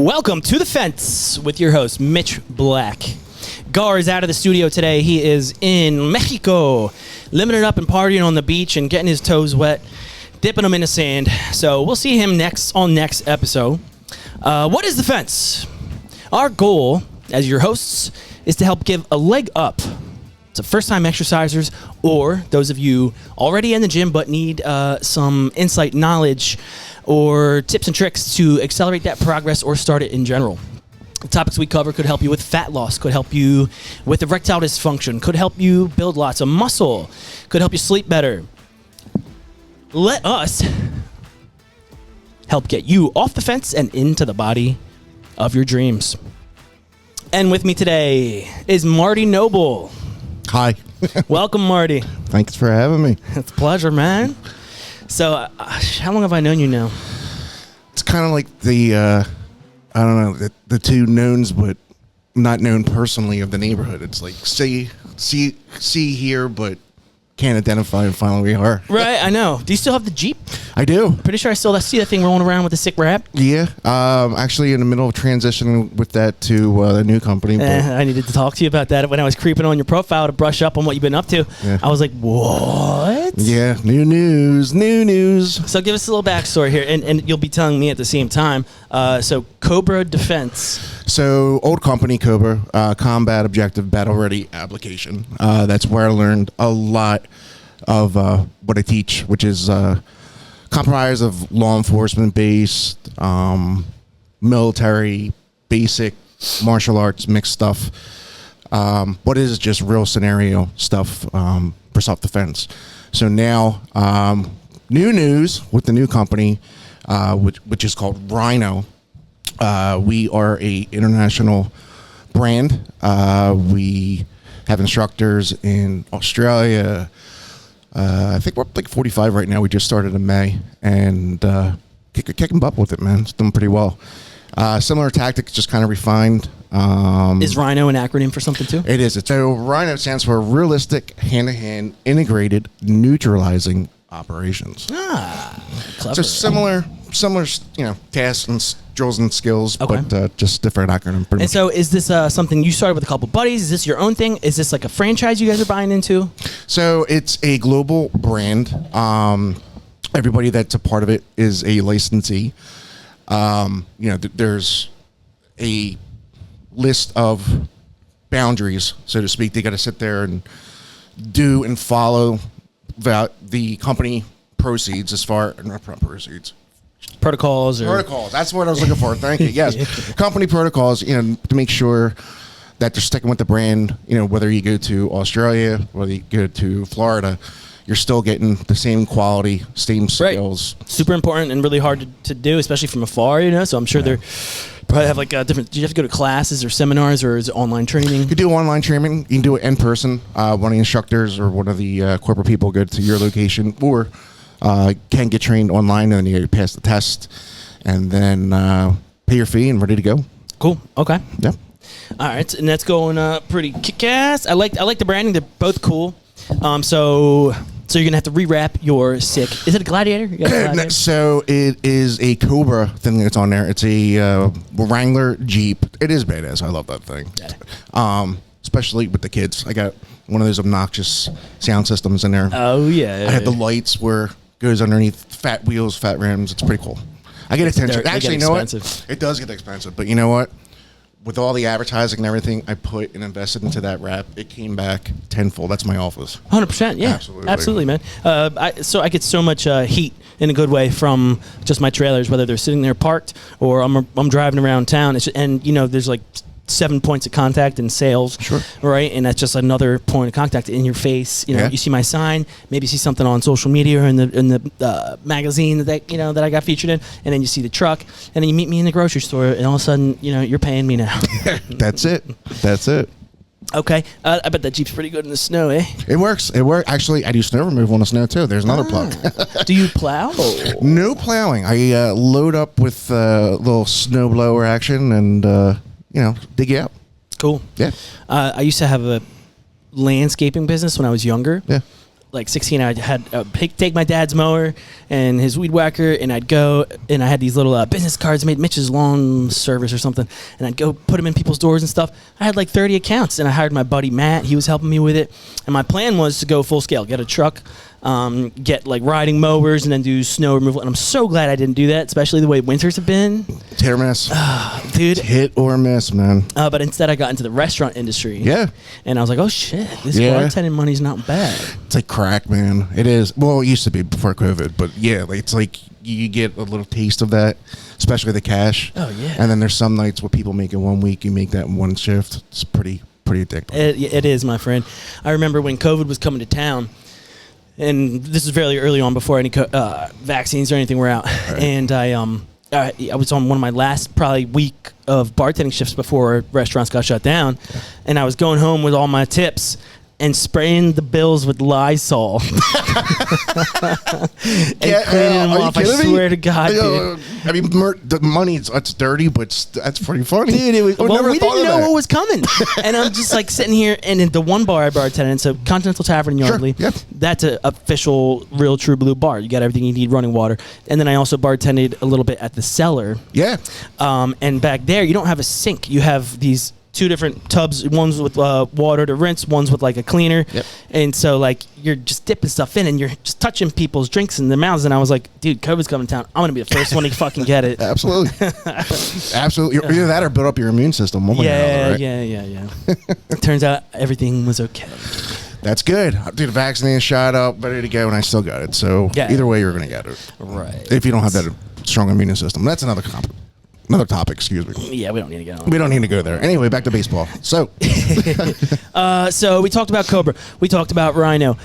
Welcome to The Fence with your host, Mitch Black. Gar is out of the studio today. He is in Mexico, living it up and partying on the beach and getting his toes wet, dipping them in the sand. So we'll see him next episode. What is The Fence? Our goal as your hosts is to help give a leg up to first-time exercisers or those of you already in the gym but need some insight, knowledge, or tips and tricks to accelerate that progress or start it in general. The topics we cover could help you with fat loss, could help you with erectile dysfunction, could help you build lots of muscle, could help you sleep better. Let us help get you off the fence and into the body of your dreams. And with me today is Marty Noble. Hi. Welcome, Marty. Thanks for having me. It's a pleasure, man. So, how long have I known you now? It's kind of like the, I don't know, the two knowns but not known personally of the neighborhood. It's like see here, but can't identify and find where we are. Right, I know. Do you still have the Jeep? I do. Pretty sure I still see that thing rolling around with the sick wrap. Yeah. Actually in the middle of transitioning with that to a new company. I needed to talk to you about that when I was creeping on your profile to brush up on what you've been up to. Yeah. I was like, what? Yeah, new news. So give us a little backstory here, and you'll be telling me at the same time. So Cobra Defense. So old company, Cobra, Combat Objective Battle Ready application. That's where I learned a lot of what I teach, which is comprised of law enforcement based, military, basic martial arts mixed stuff. What is just real scenario stuff for self-defense. So now, new news with the new company, which is called RHINO. We are a international brand. We have instructors in Australia. I think we're like 45 right now. We just started in May, and kicking butt with it, man. It's doing pretty well. Similar tactics, just kind of refined. Is RHINO an acronym for something too? It is. So RHINO stands for Realistic Hand-to-Hand Integrated Neutralizing Operations. Clever. So similar, tasks and drills and skills, okay. But just different acronym. And so is this something you started with a couple buddies? Is this your own thing? Is this like a franchise you guys are buying into? So it's a global brand. Everybody that's a part of it is a licensee. There's a list of boundaries, so to speak. They got to sit there and do and follow the company proceeds protocols. That's what I was looking for. Thank you. Yes, company protocols. To make sure that they're sticking with the brand. Whether you go to Australia, whether you go to Florida, you're still getting the same quality, same skills. Right. Super important and really hard to do, especially from afar. So I'm sure they're probably have like different. Do you have to go to classes or seminars, or is it online training? You can do online training. You can do it in person. One of the instructors or one of the corporate people go to your location, or can get trained online, and then you pass the test, and then pay your fee and ready to go. Cool. Okay. Yeah. All right, and that's going pretty kick-ass. I like the branding. They're both cool. So you're gonna have to rewrap your sick. Is it a Gladiator? So it is a Cobra thing that's on there. It's a Wrangler Jeep. It is badass. I love that thing. Yeah. Especially with the kids. I got one of those obnoxious sound systems in there. Oh yeah. I have the lights where it goes underneath fat wheels, fat rims. It's pretty cool. I get attention. Actually, you know what? It does get expensive, but you know what? With all the advertising and everything I put and invested into that wrap, it came back tenfold. That's my office. 100%, yeah. Absolutely, man. So I get so much heat in a good way from just my trailers, whether they're sitting there parked or I'm driving around town. There's like 7 points of contact in sales, sure, right? And that's just another point of contact in your face. You see my sign, maybe you see something on social media or in the magazine that I got featured in, and then you see the truck, and then you meet me in the grocery store, and all of a sudden, you're paying me now. That's it. Okay, I bet that Jeep's pretty good in the snow, eh? It works. Actually, I do snow removal in the snow too. There's another plug. Do you plow? No plowing. I load up with a little snow blower action and dig you out. Cool. Yeah. I used to have a landscaping business when I was younger. Yeah. like 16, I had take my dad's mower and his weed whacker, and I'd go, and I had these little business cards made, Mitch's Lawn Service or something, and I'd go put them in people's doors and stuff. I had like 30 accounts, and I hired my buddy Matt. He was helping me with it, and my plan was to go full scale, get a truck, get like riding mowers, and then do snow removal. And I'm so glad I didn't do that, especially the way winters have been. It's hit or miss. Dude. It's hit or miss, man. But instead I got into the restaurant industry. Yeah. And I was like, oh shit, this bartending money's not bad. It's like crack, man. It is. Well, it used to be before COVID, but yeah, like, it's like you get a little taste of that, especially the cash. Oh yeah. And then there's some nights where people make it 1 week, you make that in one shift. It's pretty addictive. It is, my friend. I remember when COVID was coming to town, and this is fairly early on before any vaccines or anything were out. Right. And I was on one of my last probably week of bartending shifts before restaurants got shut down, and I was going home with all my tips and spraying the bills with Lysol and cleaning them off. I swear to God, dude. I mean, the money's it's dirty, but that's pretty funny. Dude, it was, well, we didn't know what was coming. And I'm just like sitting here, and in the one bar I bartended, so Continental Tavern in Yardley, that's an official, real, true blue bar. You got everything you need, running water. And then I also bartended a little bit at the Cellar. Yeah. And back there, you don't have a sink. You have these 2 different tubs, one's with water to rinse, one's with like a cleaner. Yep. And so like you're just dipping stuff in and you're just touching people's drinks in their mouths. And I was like, dude, COVID's coming to town. I'm gonna be the first one to fucking get it. Absolutely. Absolutely. Either that or build up your immune system. Yeah. Turns out everything was okay. That's good. Dude, the vaccine shot up, ready to go, and I still got it. So either way, you're gonna get it. Right. If you don't have that strong immune system. That's another topic, excuse me. Yeah, we don't need to get on. We don't need to go there. Anyway, back to baseball. So, so we talked about Cobra. We talked about RHINO.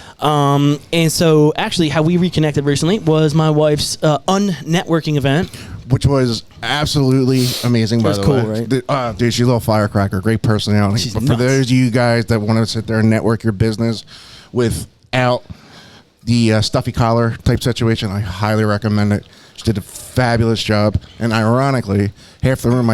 And so actually how we reconnected recently was my wife's UnNetworking event. Which was absolutely amazing, by the way. Right? Dude, she's a little firecracker, great personality. She's but nuts. for those of you guys that want to sit there and network your business without the stuffy collar type situation, I highly recommend it. She did a fabulous job, and ironically, half the room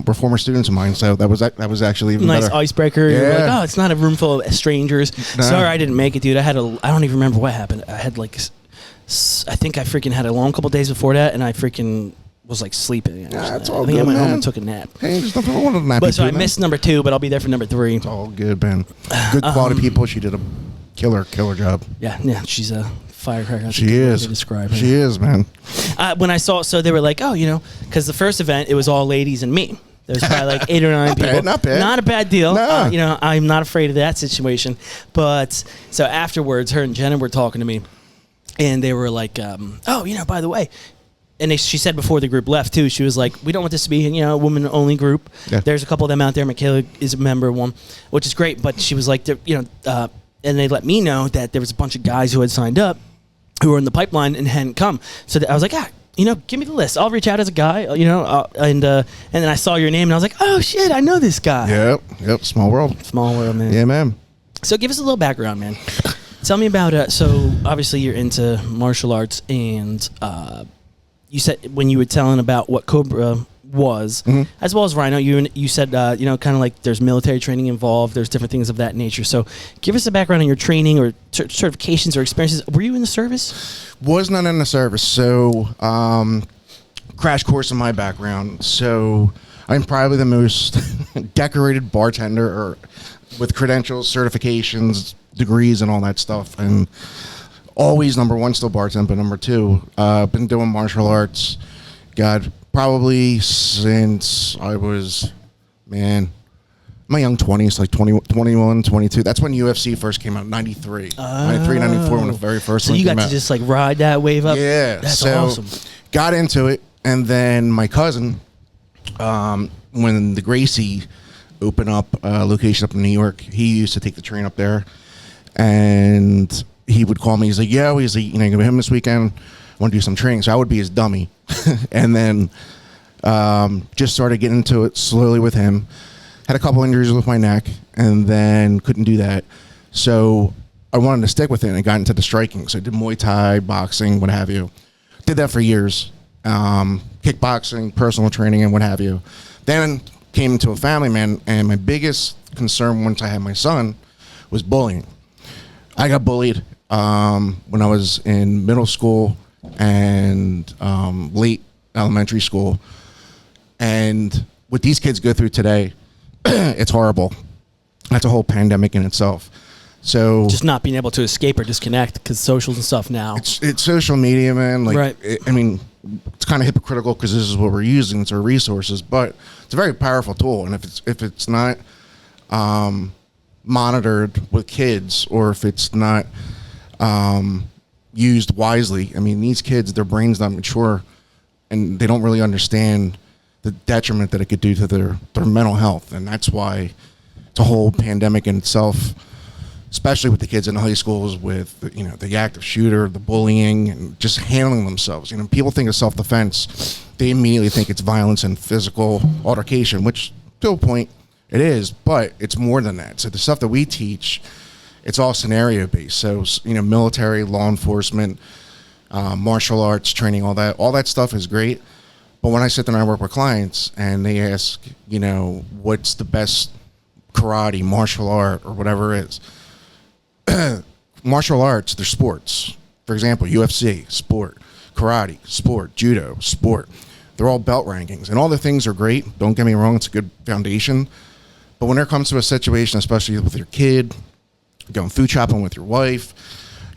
were former students of mine, so that was actually even nice better. Icebreaker. Yeah. You're like, oh, it's not a room full of strangers. Nah. Sorry, I didn't make it, dude. I don't even remember what happened. I had like, I think I freaking had a long couple days before that, and I freaking was like sleeping. That's all I think good, I went home man. and took a nap. Hey, there's nothing wrong with a nap. But so I missed number 2, but I'll be there for number 3. It's all good, man. Good quality people. She did a killer job. Yeah, she's a firecracker. That's She a good way is. to describe her. She is, man. When I saw, so they were like, oh, because the first event, it was all ladies and me. There was probably like 8 or 9 people. Not bad. Not a bad deal. Nah. I'm not afraid of that situation. But so afterwards, her and Jenna were talking to me, and they were like, oh, by the way. And she said before the group left, too, she was like, we don't want this to be, a woman-only group. Yeah. There's a couple of them out there. Michaela is a member of one, which is great. But she was like, and they let me know that there was a bunch of guys who had signed up who were in the pipeline and hadn't come. So I was like, give me the list. I'll reach out as a guy, and then I saw your name, and I was like, oh, shit, I know this guy. Yep. Small world. Small world, man. Yeah, man. So give us a little background, man. Tell me about, so obviously you're into martial arts, and you said when you were telling about what Cobra was, as well as RHINO, you said, kind of like there's military training involved, there's different things of that nature. So give us a background on your training or certifications or experiences. Were you in the service? Was not in the service. So, crash course in my background. So, I'm probably the most decorated bartender with credentials, certifications, degrees, and all that stuff. And always number 1 still bartend, but number 2, been doing martial arts, God, probably since I was, my young 20s, like 21, 22. That's when UFC first came out, 93. 93, 94 when the very first one came out. So you got to just like ride that wave up? Yeah. That's awesome. Got into it, and then my cousin, when the Gracie opened up a location up in New York, he used to take the train up there, and he would call me. He's like, "Yeah, he's like, you're gonna be him this weekend. I want to do some training." So I would be his dummy, and then just started getting into it slowly with him. Had a couple injuries with my neck, and then couldn't do that. So I wanted to stick with it, and I got into the striking. So I did Muay Thai, boxing, what have you. Did that for years. Kickboxing, personal training, and what have you. Then came into a family, man, and my biggest concern once I had my son was bullying. I got bullied when I was in middle school and late elementary school. And what these kids go through today, it's horrible. That's a whole pandemic in itself. So just not being able to escape or disconnect because socials and stuff now. It's social media, man. Like, right. I mean, it's kind of hypocritical because this is what we're using. It's our resources, but it's a very powerful tool. And if it's not monitored with kids, or if it's not used wisely, I mean, these kids, their brain's not mature, and they don't really understand the detriment that it could do to their mental health. And that's why it's a whole pandemic in itself, especially with the kids in high schools, with the active shooter, the bullying, and just handling themselves. People think of self-defense, they immediately think it's violence and physical altercation, which to a point it is, but it's more than that. So the stuff that we teach, it's all scenario based. So military, law enforcement, martial arts training, all that stuff is great. But when I sit there and I work with clients and they ask, what's the best karate, martial art, or whatever it is, martial arts, they're sports. For example, UFC, sport, karate, sport, judo, sport. They're all belt rankings, and all the things are great. Don't get me wrong, it's a good foundation. But when it comes to a situation, especially with your kid, going food shopping with your wife,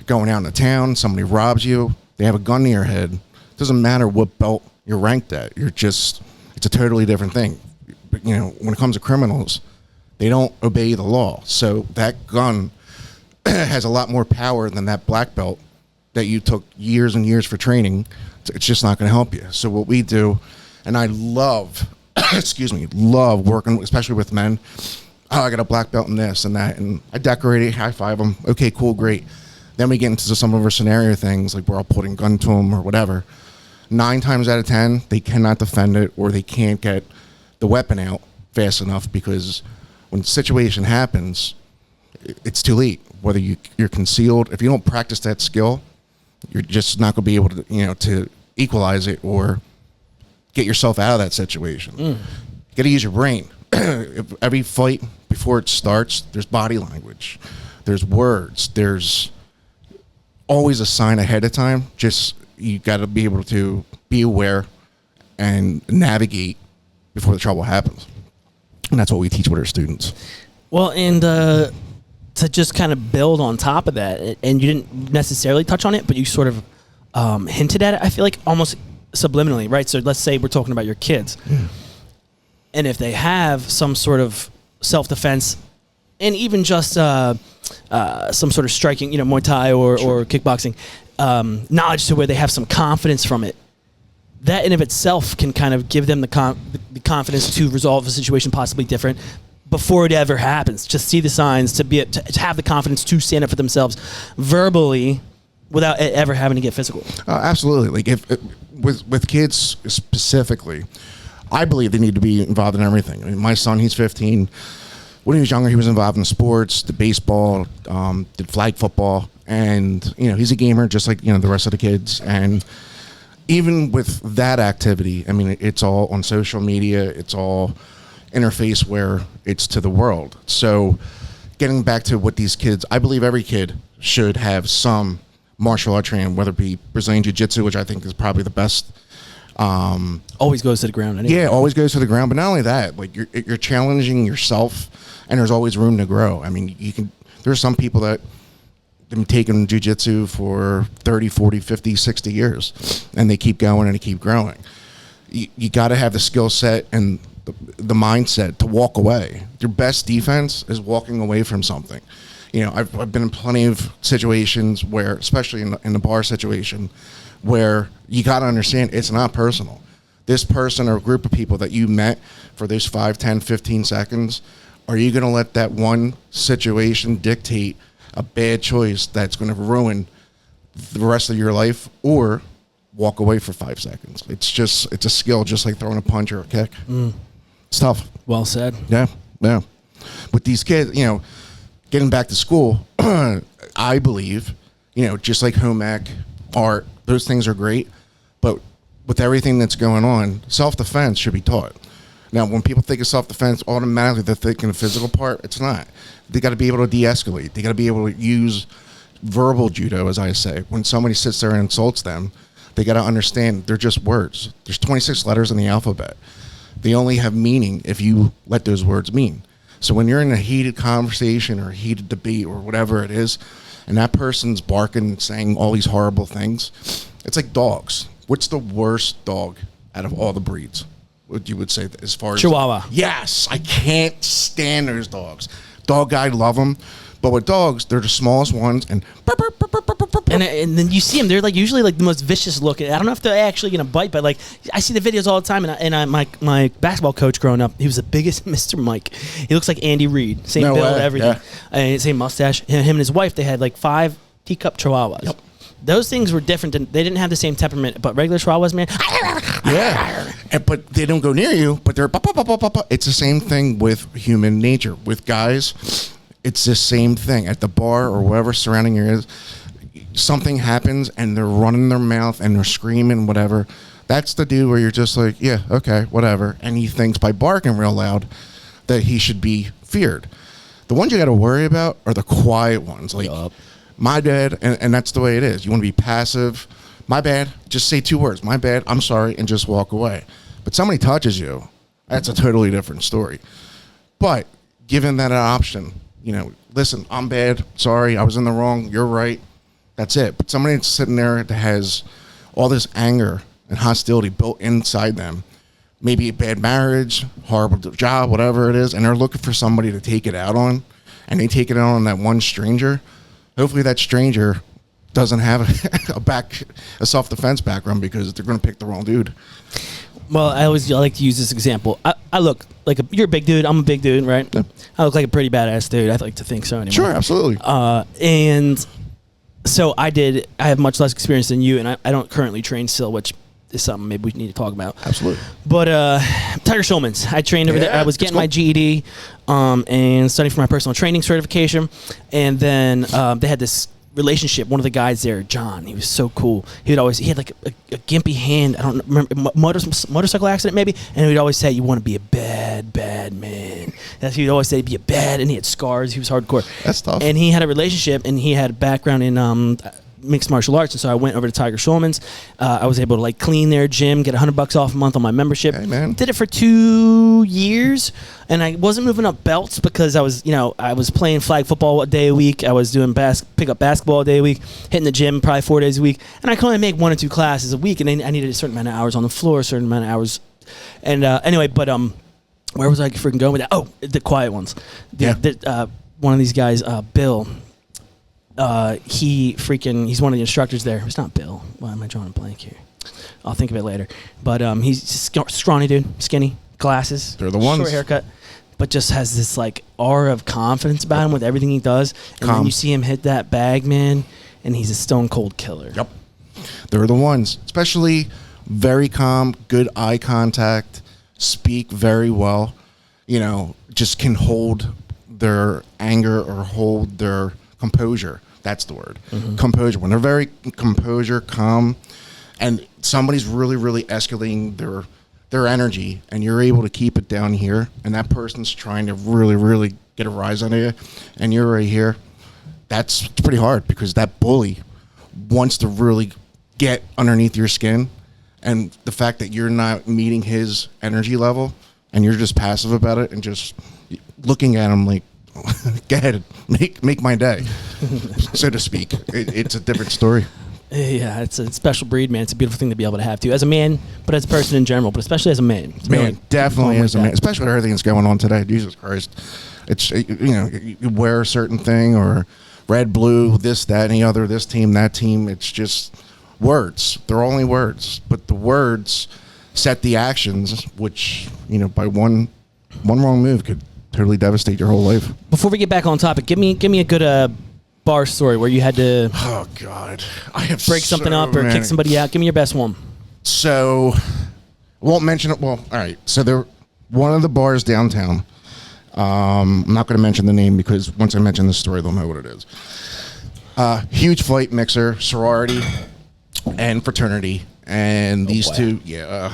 going out into town, somebody robs you, they have a gun to your head. It doesn't matter what belt you're ranked at. It's a totally different thing. But, when it comes to criminals, they don't obey the law. So that gun has a lot more power than that black belt that you took years and years for training. It's just not going to help you. So what we do, and I love, love working, especially with men. Oh, I got a black belt in this and that, and I decorate it, high five them. Okay, cool, great. Then we get into some of our scenario things, like we're all putting a gun to them or whatever. 9 times out of 10, they cannot defend it, or they can't get the weapon out fast enough, because when the situation happens, it's too late. Whether you're concealed, if you don't practice that skill, you're just not going to be able to, to equalize it or get yourself out of that situation. You got to use your brain. Every fight, before it starts, there's body language, there's words, there's always a sign ahead of time. Just you got to be able to be aware and navigate before the trouble happens. And that's what we teach with our students. Well, and to just kind of build on top of that, and you didn't necessarily touch on it, but you sort of hinted at it, I feel like almost subliminally, right? So let's say we're talking about your kids. Yeah. And if they have some sort of self-defense, and even just some sort of striking, Muay Thai or kickboxing, knowledge to where they have some confidence from it, that in of itself can kind of give them the confidence to resolve a situation possibly different before it ever happens. Just see the signs, to have the confidence to stand up for themselves verbally without it ever having to get physical. Absolutely. Like with kids specifically, I believe they need to be involved in everything. I mean, my son, he's 15. When he was younger, he was involved in sports, did baseball, did flag football, and he's a gamer just like the rest of the kids. And even with that activity, I mean, it's all on social media, it's all interface where it's to the world. So getting back to what these kids, I believe every kid should have some martial art training, whether it be Brazilian Jiu-Jitsu, which I think is probably the best. Always goes to the ground anyway. Yeah, always goes to the ground. But not only that, like you're challenging yourself, and there's always room to grow. I mean, there's some people that have been taking jiu-jitsu for 30, 40, 50, 60 years, and they keep going and they keep growing. You got to have the skill set and the mindset to walk away. Your best defense is walking away from something. I've been in plenty of situations where, especially in the bar situation, where you got to understand it's not personal. This person or a group of people that you met for those 5, 10, 15 seconds, are you going to let that one situation dictate a bad choice that's going to ruin the rest of your life, or walk away for 5 seconds? It's a skill, just like throwing a punch or a kick. It's tough. Well said. Yeah. With these kids, getting back to school, I believe, just like home ec, art, those things are great, but with everything that's going on, self-defense should be taught. Now, when people think of self-defense, automatically they're thinking the physical part. It's not. They got to be able to de-escalate. They got to be able to use verbal judo, as I say. When somebody sits there and insults them, they got to understand they're just words. There's 26 letters in the alphabet. They only have meaning if you let those words mean. So when you're in a heated conversation or a heated debate or whatever it is, and that person's barking and saying all these horrible things, it's like dogs. What's the worst dog out of all the breeds? What you would say as far as Chihuahua. Yes, I can't stand those dogs. Dog guy, love them, but with dogs, they're the smallest ones, and and then you see them. They're like usually like the most vicious looking. I don't know if they're actually gonna bite, but like I see the videos all the time. My basketball coach growing up, he was the biggest Mr. Mike. He looks like Andy Reid, same No build, way. everything, Yeah. Same mustache. Him and his wife, they had like 5 teacup Chihuahuas. Yep. Those things were different. They didn't have the same temperament, but regular Chihuahuas, man. yeah, but they don't go near you. But they're It's the same thing with human nature. With guys, it's the same thing at the bar or wherever surrounding you is. Something happens and they're running their mouth and they're screaming, whatever. That's the dude where you're just like, yeah, okay, whatever. And he thinks by barking real loud that he should be feared. The ones you got to worry about are the quiet ones. Like, my bad, and that's the way it is. You want to be passive. My bad, just say 2 words. My bad, I'm sorry, and just walk away. But somebody touches you, that's a totally different story. But given that an option, listen, I'm bad, sorry, I was in the wrong, you're right. That's it. But somebody that's sitting there that has all this anger and hostility built inside them, maybe a bad marriage, horrible job, whatever it is, and they're looking for somebody to take it out on, and they take it out on that one stranger. Hopefully that stranger doesn't have a self-defense background because they're going to pick the wrong dude. Well, I like to use this example. I look like you're a big dude. I'm a big dude, right? Yeah. I look like a pretty badass dude. I like to think so anyway. Sure, absolutely. And so I have much less experience than you, and I don't currently train still, which is something maybe we need to talk about. Absolutely. But Tiger Schulman's, I trained over there. I was getting my GED and studying for my personal training certification. And then they had this relationship. One of the guys there, John, he was so cool. He had like a gimpy hand. I don't remember, motorcycle accident maybe. And he'd always say, you want to be a bad, bad man. That's he'd always say, be a bad. And he had scars. He was hardcore. That's tough. And he had a relationship, and he had a background in mixed martial arts, and so I went over to Tiger Schulman's. I was able to like clean their gym, get $100 off a month on my membership. Hey, man. Did it for 2 years, and I wasn't moving up belts because I was playing flag football a day a week. I was doing pick up basketball a day a week, hitting the gym probably 4 days a week, and I could only make 1 or 2 classes a week, and I needed a certain amount of hours on the floor, a certain amount of hours, and anyway, but where was I freaking going with that? Oh, the quiet ones. One of these guys, Bill. He's one of the instructors there. It's not Bill. Why am I drawing a blank here? I'll think of it later. But he's a scrawny dude, skinny, glasses. They're the ones. Short haircut, but just has this like aura of confidence about him with everything he does. And then you see him hit that bag, man, and he's a stone cold killer. Yep. They're the ones. Especially very calm, good eye contact, speak very well. Just can hold their anger or hold their composure. That's the word. Mm-hmm. Composure. When they're very composure, calm, and somebody's really, really escalating their energy, and you're able to keep it down here, and that person's trying to really, really get a rise out of you, and you're right here, it's pretty hard because that bully wants to really get underneath your skin, and the fact that you're not meeting his energy level, and you're just passive about it, and just looking at him like, go ahead, make my day, so to speak. It's a different story. Yeah, it's a special breed, man. It's a beautiful thing to be able to have too, as a man, but as a person in general, but especially as a man. Definitely as a man, especially with everything that's going on today. Jesus Christ, it's you wear a certain thing or red, blue, this, that, any other, this team, that team. It's just words. They're only words, but the words set the actions, which by one wrong move could totally devastate your whole life. Before we get back on topic, give me a good bar story where you had to I have break something up or kick somebody out. Give me your best one. So I won't mention it. Well, all right. So one of the bars downtown. I'm not going to mention the name because once I mention the story, they'll know what it is. Huge fight mixer, sorority and fraternity. And these two,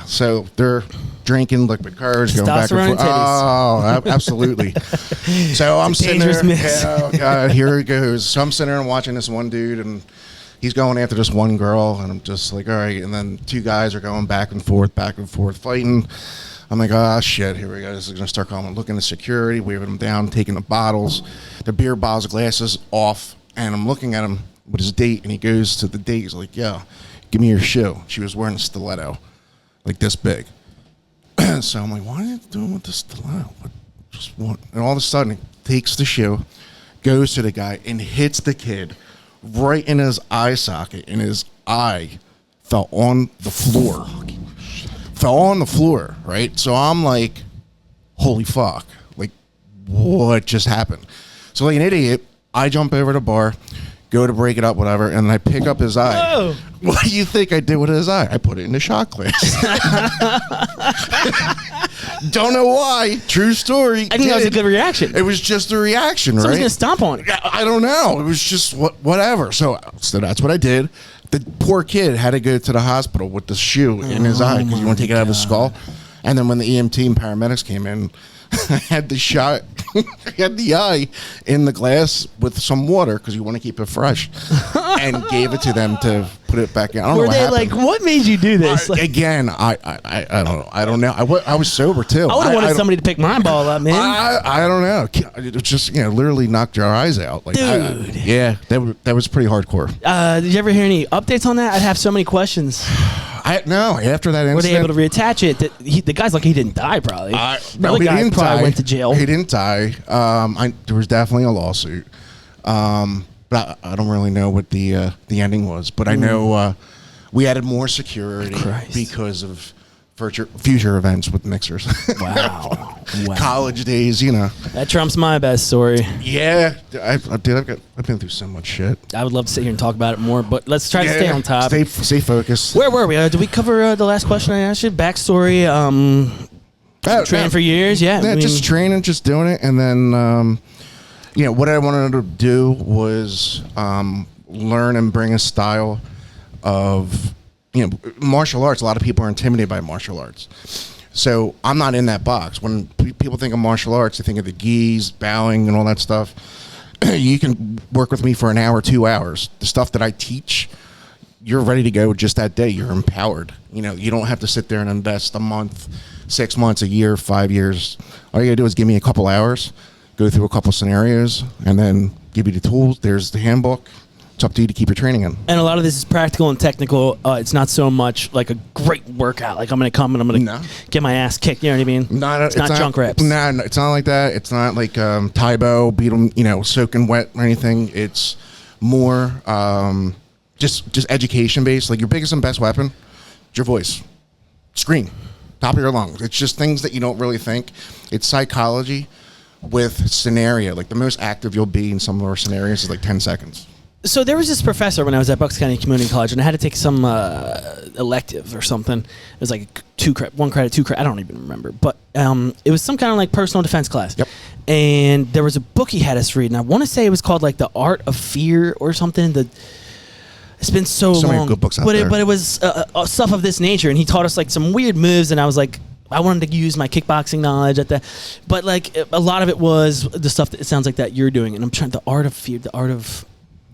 so they're drinking liquid courage, going back and Testosterone forth. and titties. Oh, absolutely. So I'm sitting there. Mix. Oh God, here it goes. So I'm sitting there and watching this one dude, and he's going after this one girl, and I'm just like, all right. And then two guys are going back and forth, fighting. I'm like, oh shit, here we go. This is gonna start calling. Looking at security, waving them down, taking the bottles, the beer bottles, glasses off, and I'm looking at him with his date, and he goes to the date. He's like, yeah. Give me your shoe. She was wearing a stiletto, like this big. So I'm like, what are you doing with the stiletto? And all of a sudden, he takes the shoe, goes to the guy, and hits the kid right in his eye socket, and his eye fell on the floor. Right? So I'm like, holy fuck. Like, what just happened? So like an idiot, I jump over the bar, go to break it up, whatever, and then I pick up his eye. Whoa. What do you think I did with his eye? I put it in the shot glass. Don't know why. True story. I think that was a good reaction. It was just a reaction, Someone's right? going to stomp on it. I don't know. It was just whatever. So that's what I did. The poor kid had to go to the hospital with the shoe in his eye because you want to take it out of his skull. And then when the EMT and paramedics came in, I had the shot, I had the eye in the glass with some water because you want to keep it fresh, and gave it to them to put it back in. I don't know Were what they happened. like, what made you do this? Again, I don't know. I don't know. I was sober too. I would have wanted somebody to pick my ball up, man. I don't know. It was just literally knocked your eyes out. Like, Dude. That was pretty hardcore. Did you ever hear any updates on that? I'd have so many questions. No, after that incident, Were they able to reattach it? The guy's lucky he didn't die, probably. No, he guy didn't probably die. went to jail. He didn't die. There was definitely a lawsuit, but I don't really know what the ending was. But I know we added more security because of future events with mixers. Wow. College days, That trumps my best story. Yeah, I've been through so much shit. I would love to sit here and talk about it more, but let's try to stay on top. Stay focused. Where were we? Did we cover the last question I asked you? Backstory. Training for years. Yeah. Just training, just doing it, and then what I wanted to do was learn and bring a style of martial arts. A lot of people are intimidated by martial arts. So I'm not in that box. When people think of martial arts, they think of the gis, bowing, and all that stuff. You can work with me for an hour, 2 hours. The stuff that I teach, you're ready to go just that day. You're empowered. You don't have to sit there and invest a month, 6 months, a year, 5 years. All you gotta do is give me a couple hours, go through a couple scenarios, and then give you the tools. There's the handbook. It's up to you to keep your training in. And a lot of this is practical and technical. It's not so much like a great workout. Like I'm going to come and I'm going to get my ass kicked. You know what I mean? It's not junk reps. No, it's not like that. It's not like Taibo, beat them, soaking wet or anything. It's more just education based. Like your biggest and best weapon, is your voice, scream, top of your lungs. It's just things that you don't really think. It's psychology with scenario. Like the most active you'll be in some of our scenarios is like 10 seconds. So there was this professor when I was at Bucks County Community College, and I had to take some elective or something. It was like 1 credit, 2 credit. I don't even remember. But it was some kind of like personal defense class. Yep. And there was a book he had us read, and I want to say it was called like The Art of Fear or something. It's been so long. Many good books out there. But it was stuff of this nature, and he taught us like some weird moves, and I was like, I wanted to use my kickboxing knowledge at that. But like a lot of it was the stuff that it sounds like that you're doing. And I'm trying, The Art of Fear,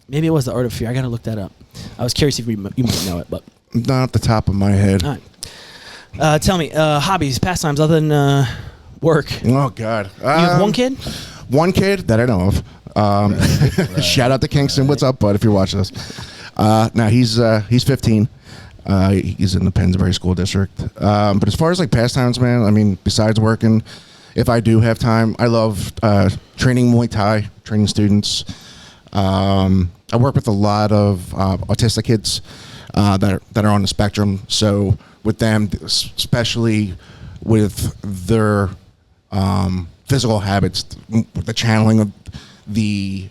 maybe it was The Art of Fear. I got to look that up. I was curious if you might know it, but not off the top of my head. All right. Tell me, hobbies, pastimes other than work. Oh God. You have one kid? One kid that I know of. Shout out to Kingston. What's up, bud? If you're watching this. No, he's 15. He's in the Pennsbury School District. But as far as like pastimes, man, I mean, besides working, if I do have time, I love training Muay Thai, training students. I work with a lot of autistic kids that are on the spectrum. So with them, especially with their physical habits, the channeling of the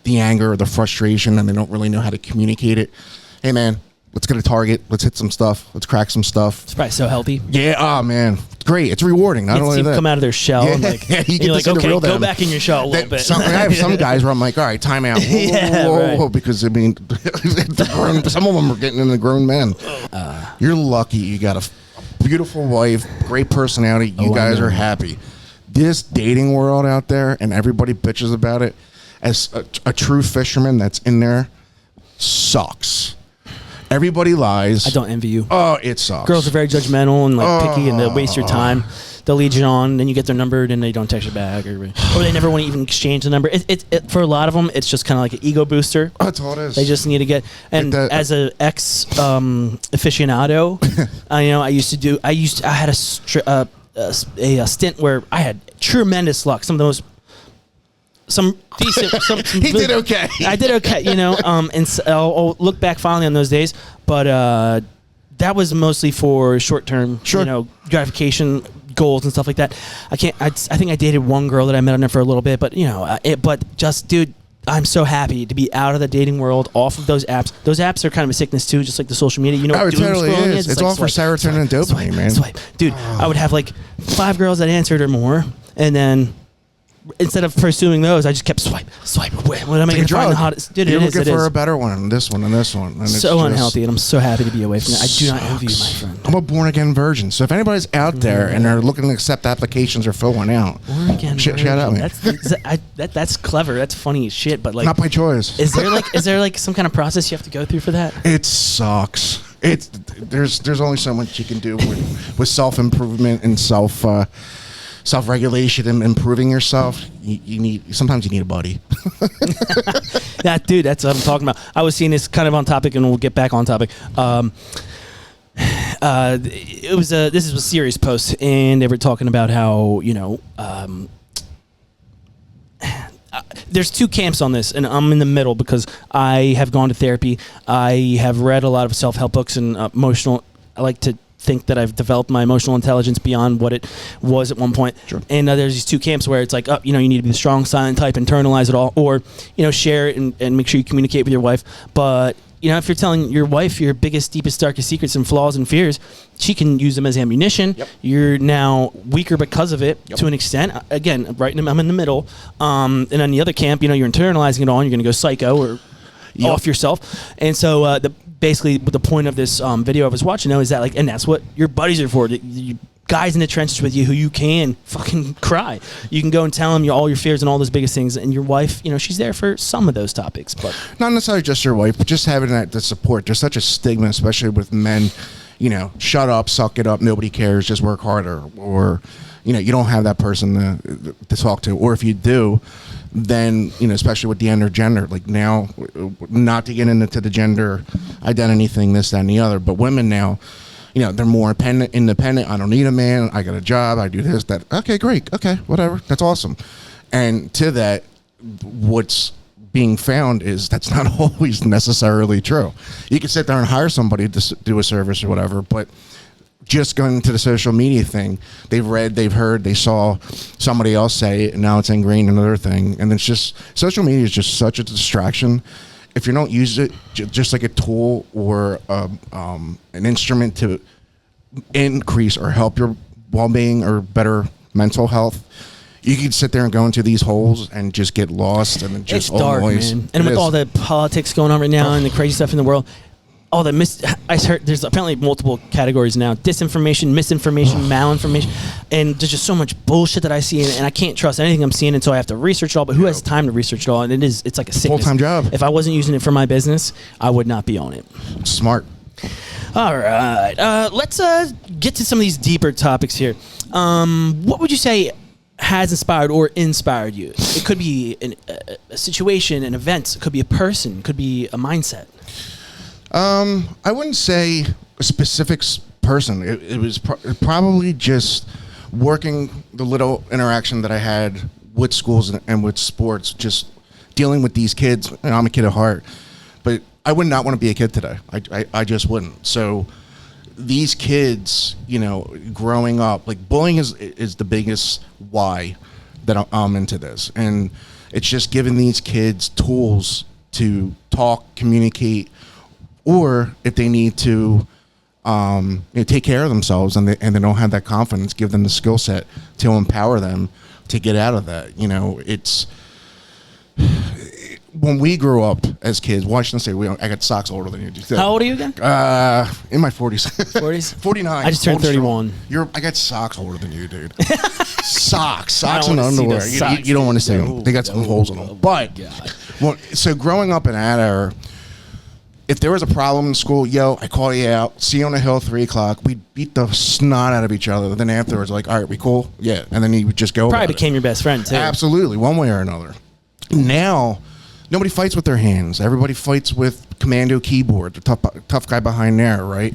anger, the frustration, and they don't really know how to communicate it. Hey, man, let's get a target. Let's hit some stuff. Let's crack some stuff. It's probably so healthy. Yeah. Oh, man. great. It's rewarding. Not You only see them that, come out of their shell and like, yeah, you get you're to like, see the okay, real go them. back in your shell a little bit. I have some guys where I'm like, all right, time out. Whoa, Right. because I mean, some of them are getting into grown men. You're lucky. You got a beautiful wife, great personality. You guys are happy. This dating world out there, and everybody bitches about it. As a true fisherman that's in there, sucks. Everybody lies. I don't envy you. Oh, it sucks. Girls are very judgmental and like picky, and they'll waste your time. They'll lead you on, then you get their number, and they don't text you back, or they never want to even exchange the number. It for a lot of them, it's just kind of like an ego booster. That's all it is. They just need to get. And as an ex aficionado, I had a stint where I had tremendous luck. Some of the most. Some decent. He did okay. I did okay, and so I'll look back fondly on those days. But that was mostly for short-term, gratification goals and stuff like that. I think I dated one girl that I met on there for a little bit, but dude, I'm so happy to be out of the dating world, off of those apps. Those apps are kind of a sickness too, just like the social media. It totally is. It's all for serotonin and dopamine, man. Swipe. Dude, I would have like 5 girls that answered or more, and then instead of pursuing those, I just kept swipe. What am I going to find the hottest? Dude, you're it is. looking for a better one, this one, and this one. And it's so unhealthy, and I'm so happy to be away from it. I do not envy you, my friend. I'm a born-again virgin, so if anybody's out there and they're looking to accept applications or fill one out, shout out, man. That's clever. That's funny as shit, but like, not by choice. Is there like some kind of process you have to go through for that? It sucks. There's only so much you can do with self-improvement and self-regulation and improving yourself. Sometimes you need a buddy. Dude, that's what I'm talking about. I was seeing this kind of on topic, and we'll get back on topic. This is a serious post, and they were talking about how there's 2 camps on this, and I'm in the middle because I have gone to therapy. I have read a lot of self-help books and emotional. I like to think that I've developed my emotional intelligence beyond what it was at one point. Sure. And there's these 2 camps where it's like, you need to be the strong, silent type, internalize it all, or share it and make sure you communicate with your wife. But if you're telling your wife your biggest, deepest, darkest secrets and flaws and fears, she can use them as ammunition. Yep. You're now weaker because of it to an extent. Again, I'm in the middle. And on the other camp, you're internalizing it all, and you're going to go psycho or off yourself. And so basically the point of this video I was watching though is that and that's what your buddies are for. You guys in the trenches with you who you can fucking cry. You can go and tell them all your fears and all those biggest things, and your wife, she's there for some of those topics, but not necessarily just your wife, but just having the support. There's such a stigma, especially with men. Shut up, suck it up, nobody cares, just work harder, or you don't have that person to talk to, or if you do, then especially with the gender, like now, not to get into the gender identity thing, this, that, and the other, but women now, they're more independent. I don't need a man. I got a job. I do this, that. Okay, great. Okay, whatever. That's awesome. And to that, what's being found is that's not always necessarily true. You can sit there and hire somebody to do a service or whatever, but just going into the social media thing, they've read, they've heard, they saw somebody else say it, and now it's ingrained in another thing. And it's just, social media is just such a distraction. If you don't use it just like a tool or an instrument to increase or help your well-being or better mental health, you can sit there and go into these holes and just get lost and just it's dark, noise. Man. And with all the politics going on right now and the crazy stuff in the world, all the I heard there's apparently multiple categories now: disinformation, misinformation, malinformation, and there's just so much bullshit that I see, and I can't trust anything I'm seeing until I have to research it all. But who has time to research it all? And it's like a sickness. Full-time job. If I wasn't using it for my business, I would not be on it. Smart. All right, let's get to some of these deeper topics here. What would you say has inspired or inspired you? It could be a situation, an event. It could be a person. It could be a mindset. I wouldn't say a specific person. It was probably just working the little interaction that I had with schools and with sports, just dealing with these kids. And I'm a kid at heart, but I would not want to be a kid today. I just wouldn't. So these kids, growing up, like bullying is the biggest why that I'm into this. And it's just giving these kids tools to talk, communicate, or if they need to take care of themselves, and they don't have that confidence, give them the skill set to empower them to get out of that. It's when we grew up as kids. Well, I shouldn't say we. I got socks older than you do. How old are you again? In my 40s. 40s? 49. I just turned 31. I got socks older than you, dude. Socks I don't and wanna see underwear. those socks, You don't want to see dude. them. They got some holes in them. But God. well, so growing up in that era, if there was a problem in school, I call you out. See you on the hill, 3:00. We'd beat the snot out of each other. Then afterwards, like, all right, we cool? Yeah. And then you would just go. Probably became your best friend too. Absolutely, one way or another. Now, nobody fights with their hands. Everybody fights with commando keyboard. The tough guy behind there, right?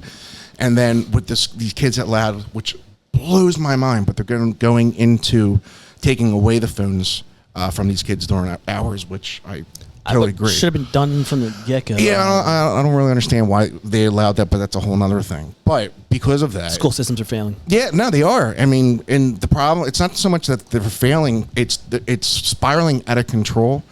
And then with these kids at Loud, which blows my mind, but they're going into taking away the phones from these kids during hours, which I totally agree. Should have been done from the get-go. Yeah, I don't really understand why they allowed that, but that's a whole other thing. But because of that, School systems are failing. yeah, no, they are. I mean, and the problem, it's not so much that they're failing, it's spiraling out of control.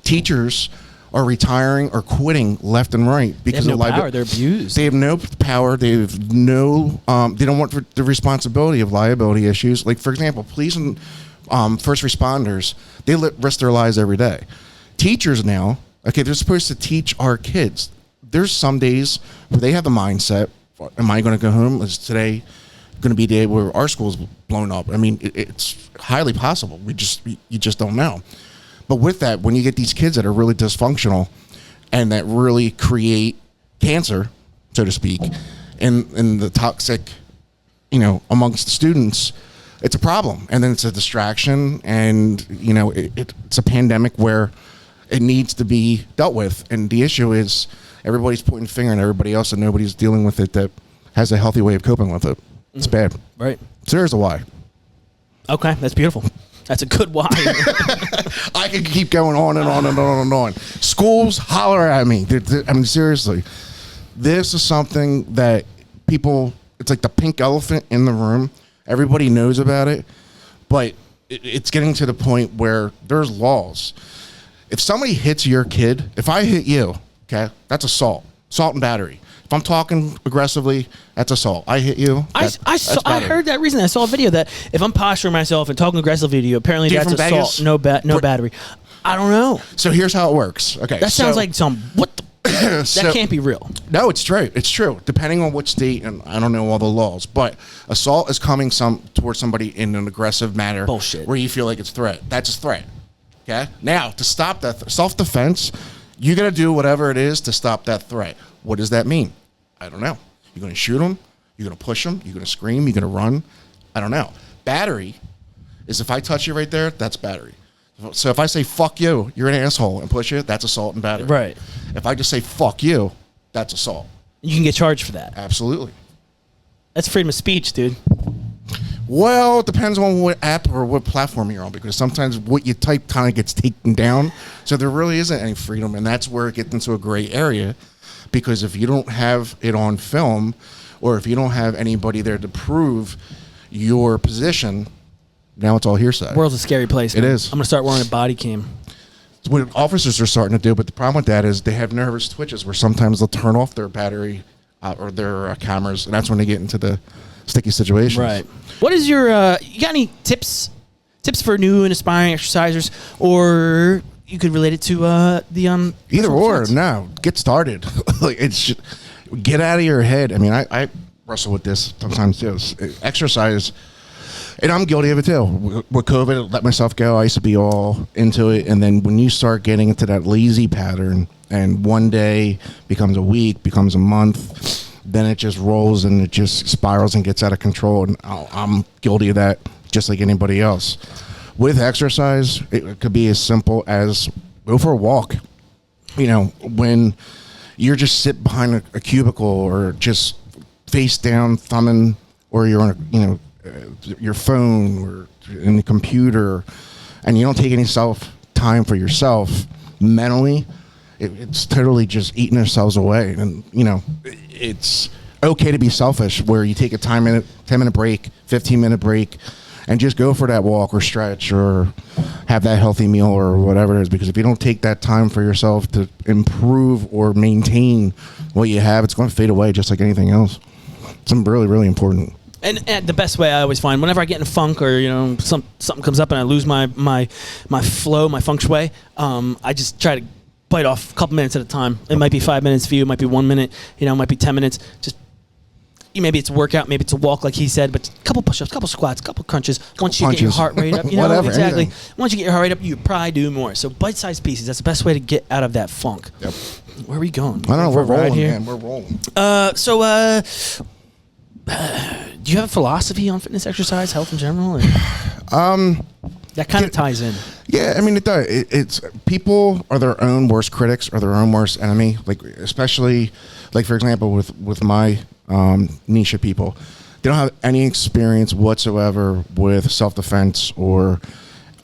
Teachers are retiring or quitting left and right because They have no of power. They're abused. They have no power. They have no. They don't want the responsibility of liability issues. Like, for example, police and first responders, they risk their lives every day. Teachers now, okay, they're supposed to teach our kids. There's some days where they have the mindset, am I going to go home? Is today going to be the day where our school's blown up? I mean, it's highly possible. You just don't know. But with that, when you get these kids that are really dysfunctional and that really create cancer, so to speak, and the toxic, amongst the students, it's a problem. And then it's a distraction, and, it's a pandemic where it needs to be dealt with. And the issue is everybody's pointing the finger at everybody else, and nobody's dealing with it that has a healthy way of coping with it. It's bad. Right. So there's the why. Okay, that's beautiful. That's a good why. I could keep going on and on and on and on. Schools, holler at me. I mean, seriously. This is something that people, it's like the pink elephant in the room. Everybody knows about it, but it's getting to the point where there's laws. If somebody hits your kid, if I hit you, okay, that's assault and battery. If I'm talking aggressively, that's assault. I hit you. I heard that recently. I saw a video that if I'm posturing myself and talking aggressively to you, apparently that's assault. Vegas? No battery. I don't know. So here's how it works. Okay, That sounds like what the. That can't be real. No, it's true. It's true. Depending on which state, and I don't know all the laws, but assault is coming towards somebody in an aggressive manner. Bullshit. Where you feel like it's threat. That's a threat. Okay. Now, to stop that self-defense, you got to do whatever it is to stop that threat. What does that mean? I don't know. You're going to shoot them. You're going to push them. You're going to scream. You're going to run. I don't know. Battery is if I touch you right there, that's battery. So if I say, fuck you, you're an asshole, and push you, that's assault and battery. Right. If I just say, fuck you, that's assault. You can get charged for that. Absolutely. That's freedom of speech, dude. Well, it depends on what app or what platform you're on, because sometimes what you type kind of gets taken down. So there really isn't any freedom, and that's where it gets into a gray area, because if you don't have it on film, or if you don't have anybody there to prove your position, now it's all hearsay. World's a scary place. It man. is. I'm going to start wearing a body cam. It's what officers are starting to do, but the problem with that is they have nervous twitches where sometimes they'll turn off their battery or their cameras, and that's when they get into the sticky situations. Right. What is your, you got any tips for new and aspiring exercisers, or you could relate it to the Either or, defense? no. Get started. Like, it's just, get out of your head. I mean, I wrestle with this sometimes too. Exercise, and I'm guilty of it too. With COVID, I let myself go. I used to be all into it, and then when you start getting into that lazy pattern, and one day becomes a week, becomes a month, then it just rolls and it just spirals and gets out of control. And I'm guilty of that, just like anybody else. With exercise, it could be as simple as go for a walk. You know, when you're just sit behind a cubicle or just face down thumbing, or you're on your phone or in the computer, and you don't take any time for yourself mentally, it's totally just eating ourselves away. And it's okay to be selfish, where you take a 10-minute break, 15-minute break, and just go for that walk or stretch or have that healthy meal or whatever it is. Because if you don't take that time for yourself to improve or maintain what you have, it's going to fade away just like anything else. It's really, really important. And the best way I always find, whenever I get in a funk or something comes up and I lose my flow, my feng shui, I just try to bite off a couple minutes at a time. It might be 5 minutes for you, it might be 1 minute, it might be 10 minutes. Just maybe it's a workout, maybe it's a walk, like he said, but a couple push-ups, couple squats, couple crunches. Once you get your heart rate up, Whatever, exactly. anything. Once you get your heart rate up, you probably do more. So bite-sized pieces. That's the best way to get out of that funk. Yep. Where are we going? I don't know. We're rolling, here. man. We're rolling. Do you have a philosophy on fitness, exercise, health in general? Or? That kind of ties in. Yeah, I mean, it does. It's people are their own worst critics or their own worst enemy. Like, especially, like for example, with my niche of people, they don't have any experience whatsoever with self-defense or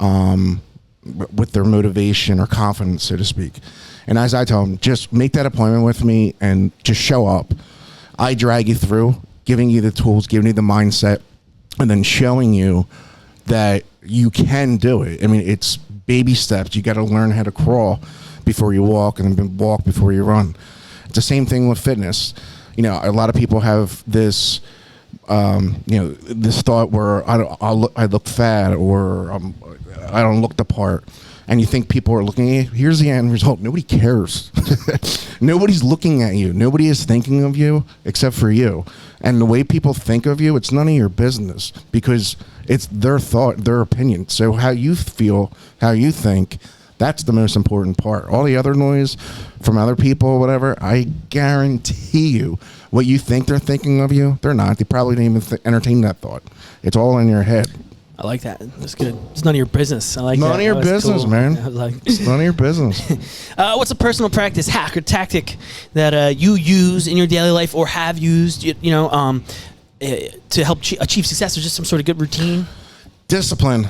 with their motivation or confidence, so to speak. And as I tell them, just make that appointment with me and just show up. I drag you through, giving you the tools, giving you the mindset, and then showing you that you can do it. I mean, it's baby steps. You got to learn how to crawl before you walk, and then walk before you run. It's the same thing with fitness. A lot of people have this, this thought where I look fat or I don't look the part. And you think people are looking at you. Here's the end result. Nobody cares. Nobody's looking at you. Nobody is thinking of you except for you. And the way people think of you, it's none of your business because it's their thought, their opinion. So how you feel, how you think, that's the most important part. All the other noise from other people, whatever, I guarantee you what you think they're thinking of you, they're not. They probably didn't even entertain that thought. It's all in your head. I like that. That's good. It's none of your business. I like that. None of your business, cool. man. It's none of your business. What's a personal practice, hack, or tactic that you use in your daily life or have used, to help achieve success, or just some sort of good routine? Discipline.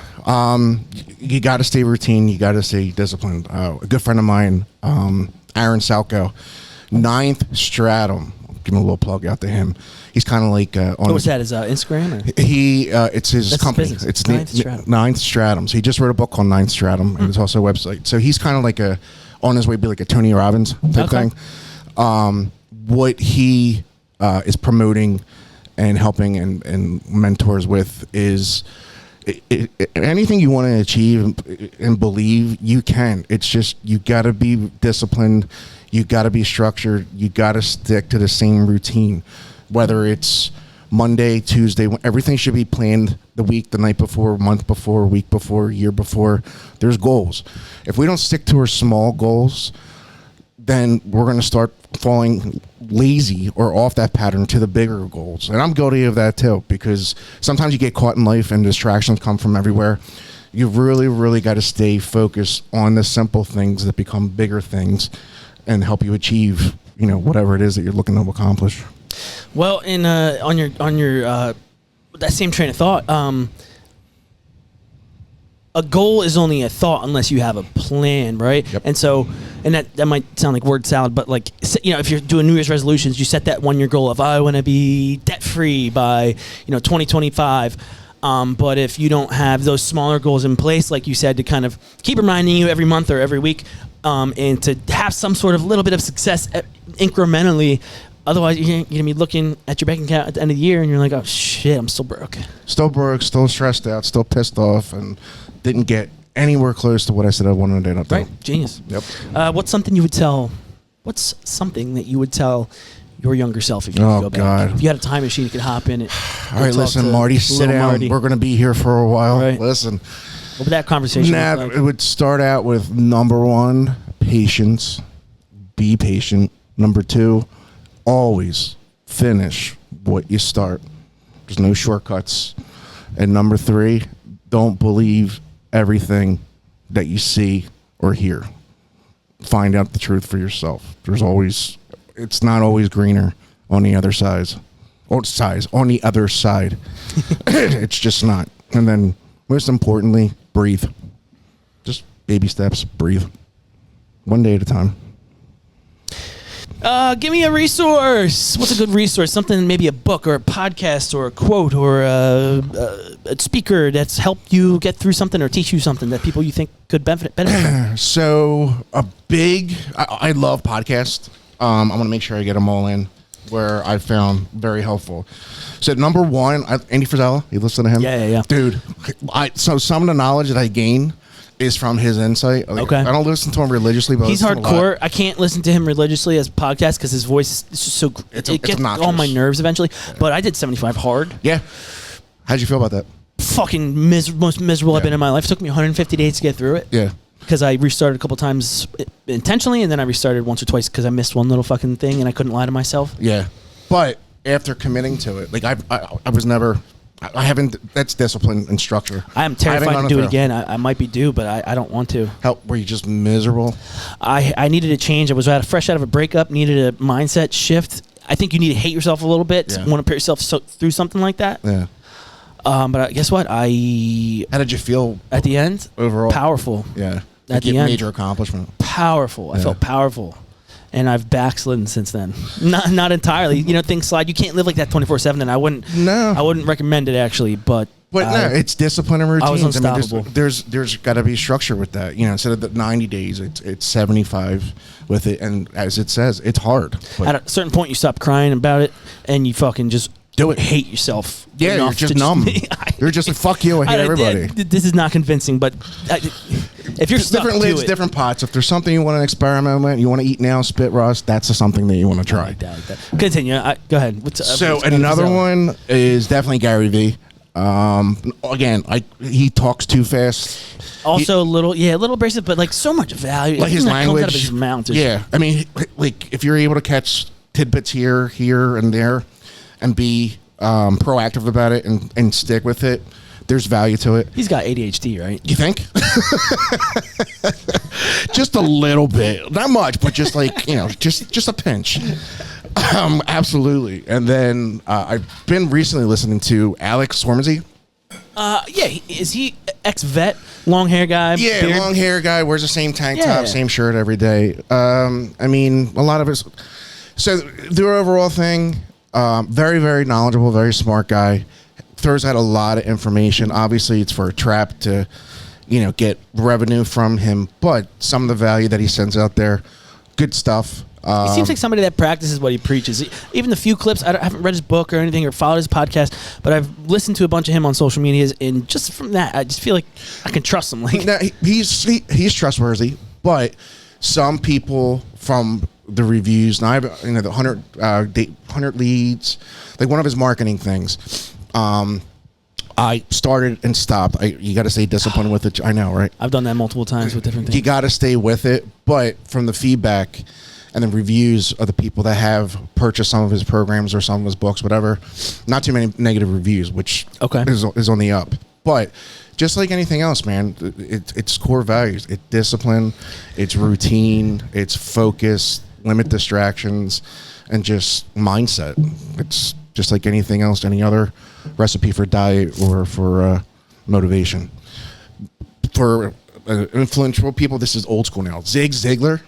You got to stay routine. You got to stay disciplined. A good friend of mine, Aaron Salco, 9th Stratum. Give him a little plug out to him. He's kind of like on. What's that? His Instagram? Or? It's his That's company. his It's 9th Stratum. 9th Stratum. So he just wrote a book called 9th Stratum, and there's also a website. So he's kind of like on his way to be like a Tony Robbins type thing. What he is promoting and helping and mentors with is anything you want to achieve and believe you can. It's just you got to be disciplined. You got to be structured. You got to stick to the same routine, whether it's Monday, Tuesday. Everything should be planned the week, the night before, month before, week before, year before. There's goals. If we don't stick to our small goals, then we're going to start falling lazy or off that pattern to the bigger goals. And I'm guilty of that too, because sometimes you get caught in life and distractions come from everywhere. You really, really got to stay focused on the simple things that become bigger things and help you achieve, whatever it is that you're looking to accomplish. Well, on your that same train of thought, a goal is only a thought unless you have a plan, right? Yep. And so, that might sound like word salad, but like, if you're doing New Year's resolutions, you set that 1 year goal of I want to be debt free by 2025. But if you don't have those smaller goals in place, like you said, to kind of keep reminding you every month or every week, and to have some sort of little bit of success incrementally, otherwise you're going to be looking at your bank account at the end of the year and you're like, oh shit, I'm still broke. Still broke, still stressed out, still pissed off, and didn't get anywhere close to what I said I wanted to end up doing. Right, genius. Yep. What's something that you would tell your younger self if you could go back? God. If you had a time machine, you could hop in it. All right, listen, Marty, sit down. Marty. We're going to be here for a while. Right. Listen. What would that conversation look like? It would start out with number 1, patience. Be patient. Number 2, always finish what you start. There's no shortcuts. And number 3, don't believe everything that you see or hear. Find out the truth for yourself. It's not always greener on the other side. On the other side. It's just not. And then, most importantly, breathe. Just baby steps, breathe. One day at a time. Give me a resource. What's a good resource? Something, maybe a book or a podcast or a quote or a speaker that's helped you get through something or teach you something that people you think could benefit from. So I love podcasts. I want to make sure I get them all in. where I found very helpful. So number one, Andy Frisella, you listen to him? Yeah. Dude, so some of the knowledge that I gain is from his insight. Like, Okay. I don't listen to him religiously, but He's hardcore. I can't listen to him religiously as podcast because his voice is just so It's it gets obnoxious. on my nerves eventually. But I did 75 hard. Yeah. How'd you feel about that? Fucking most miserable I've been in my life. It took me 150 days to get through it. Yeah. Because I restarted a couple times intentionally, and then I restarted once or twice because I missed one little fucking thing, and I couldn't lie to myself. Yeah. But after committing to it, like I was never, I haven't, that's discipline and structure. I am terrified to do it again. I might be due, but I don't want to. How, were you just miserable? I needed a change. I was fresh out of a breakup, needed a mindset shift. I think you need to hate yourself a little bit to want to put yourself through something like that. Yeah. But guess what? How did you feel at the end, overall? Powerful. Yeah. At the end, major accomplishment. Powerful. I felt powerful. And I've backslidden since then. Not entirely. You know, things slide. You can't live like that 24/7. And I wouldn't recommend it actually. But no, it's discipline and routines. I was unstoppable. There's got to be structure with that. You know, instead of the 90 days, it's 75 with it. And as it says, it's hard. But at a certain point, you stop crying about it, and you fucking just do it. Hate yourself. Yeah, you're just numb. You're just like, fuck you. I hate everybody. This is not convincing, but if you're stuck different lids, to it, different pots. If there's something you want to experiment with, you want to eat now, spit rust, that's something that you want to try. I like that. Continue. Go ahead. So another one is definitely Gary Vee. Again, he talks too fast. Also, a little abrasive, but like so much value. Like his language, comes out of his mouth. Yeah, I mean, like if you're able to catch tidbits here, and there, and be proactive about it and stick with it, there's value to it. He's got ADHD, right? You think? Just a little bit, not much, but just like just a pinch. Absolutely. And then I've been recently listening to Alex Hormozy. Is he ex-vet, long hair guy? Yeah, beard? long hair guy, wears the same tank top, same shirt every day. I mean, a lot of his. So the overall thing, very, very knowledgeable, very smart guy. Throws out a lot of information. Obviously, it's for a trap to, get revenue from him. But some of the value that he sends out there, good stuff. He seems like somebody that practices what he preaches. Even the few clips, I haven't read his book or anything or followed his podcast, but I've listened to a bunch of him on social medias, and just from that, I just feel like I can trust him. Like, now, he's trustworthy, but some people from the reviews, now the 100 leads, like one of his marketing things. I started and stopped. You got to stay disciplined with it. I know, right? I've done that multiple times with different things. You got to stay with it, but from the feedback and the reviews of the people that have purchased some of his programs or some of his books, whatever, not too many negative reviews, which is on the up. But just like anything else, man, it's core values. It's discipline, it's routine, it's focus, limit distractions, and just mindset. It's just like anything else, any other recipe for diet or for motivation. For influential people, this is old school now. Zig Ziglar.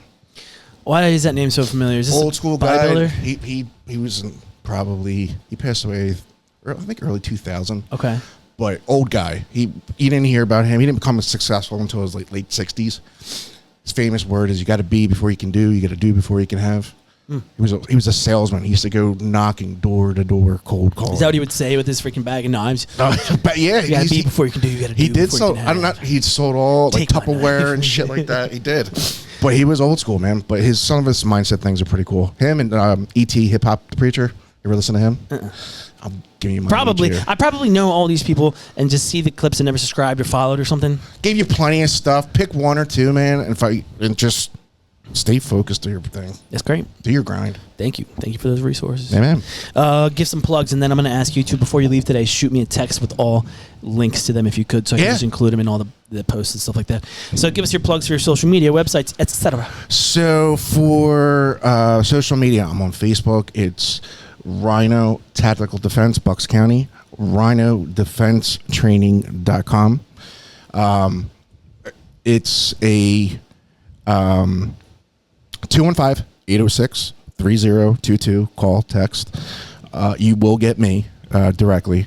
Why is that name so familiar? Is this old school guy? bodybuilder? He was he passed away, I think early 2000. Okay. But old guy. You didn't hear about him. He didn't become successful until his late 60s. His famous word is, you got to be before you can do. You got to do before you can have. He was a salesman. He used to go knocking door to door, cold calling. Is that what he would say with his freaking bag of knives? But yeah, you gotta be before you can do. You gotta do. He did so. I don't know. He sold all like Tupperware and shit like that. He did, but he was old school, man. But some of his mindset things are pretty cool. Him and E.T. Hip Hop the Preacher. You ever listen to him? I'll give you my probably. I probably know all these people and just see the clips and never subscribed or followed or something. Gave you plenty of stuff. Pick one or two, man, and just stay focused to your thing. That's great. Do your grind. Thank you. Thank you for those resources. Amen. Give some plugs, and then I'm going to ask you to, before you leave today, shoot me a text with all links to them if you could, so I can just include them in all the posts and stuff like that. So give us your plugs for your social media, websites, etc. So for social media, I'm on Facebook. It's RHINO Tactical Defense, Bucks County. RHINODefenseTraining.com. It's a 215-806-3022. Call, text. You will get me directly.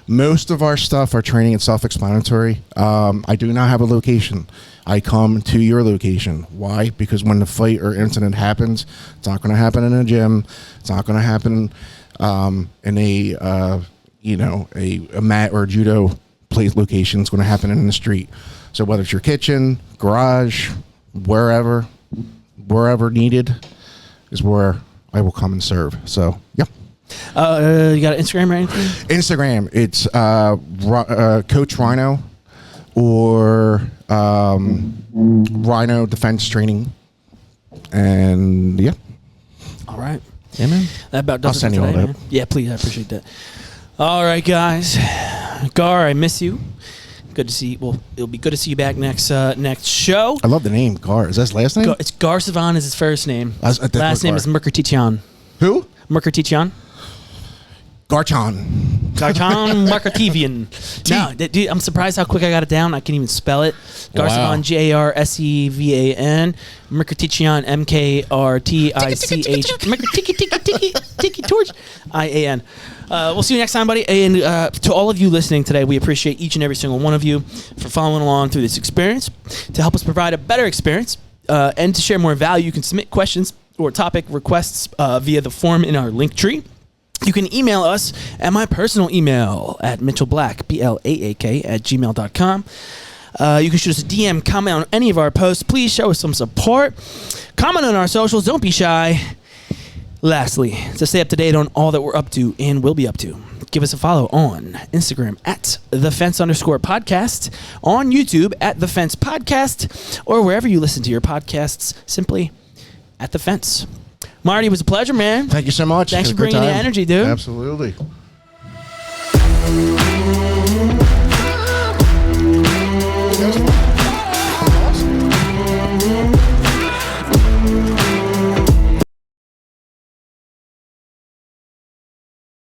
Most of our stuff, our training is self-explanatory. I do not have a location. I come to your location. Why? Because when the fight or incident happens, it's not going to happen in a gym. It's not going to happen in a mat or a judo place location. It's going to happen in the street. So whether it's your kitchen, garage, wherever needed is where I will come and serve. So, yeah. You got an Instagram or anything? Instagram, it's Coach RHINO or RHINO Defense Training. And, yeah. All right. Yeah, man. That about does I'll send it you for all today, that. man. Yeah, please. I appreciate that. All right, guys. Gar, I miss you. Good to see. Well, it'll be good to see you back next show. I love the name, Gar. Is that his last name? It's Gar Savan is his first name. Last name is Merkertichian. Who? Merkertichian. Garchon. Garchon Markativian. No, dude, I'm surprised how quick I got it down. I can't even spell it. Garsavan, Garsevan. Merkertichian, Mkrtich. Tiki Torch, IAN. We'll see you next time, buddy. And to all of you listening today, we appreciate each and every single one of you for following along through this experience. To help us provide a better experience and to share more value, you can submit questions or topic requests via the form in our link tree. You can email us at my personal email at mitchellblack, BLAAK, @gmail.com. You can shoot us a DM, comment on any of our posts. Please show us some support. Comment on our socials. Don't be shy. Lastly, to stay up to date on all that we're up to and will be up to, give us a follow on Instagram at @thefence_podcast, on YouTube at The Fence Podcast, or wherever you listen to your podcasts, simply at The Fence. Marty, it was a pleasure, man. Thank you so much. Thanks for bringing the energy, dude. Absolutely.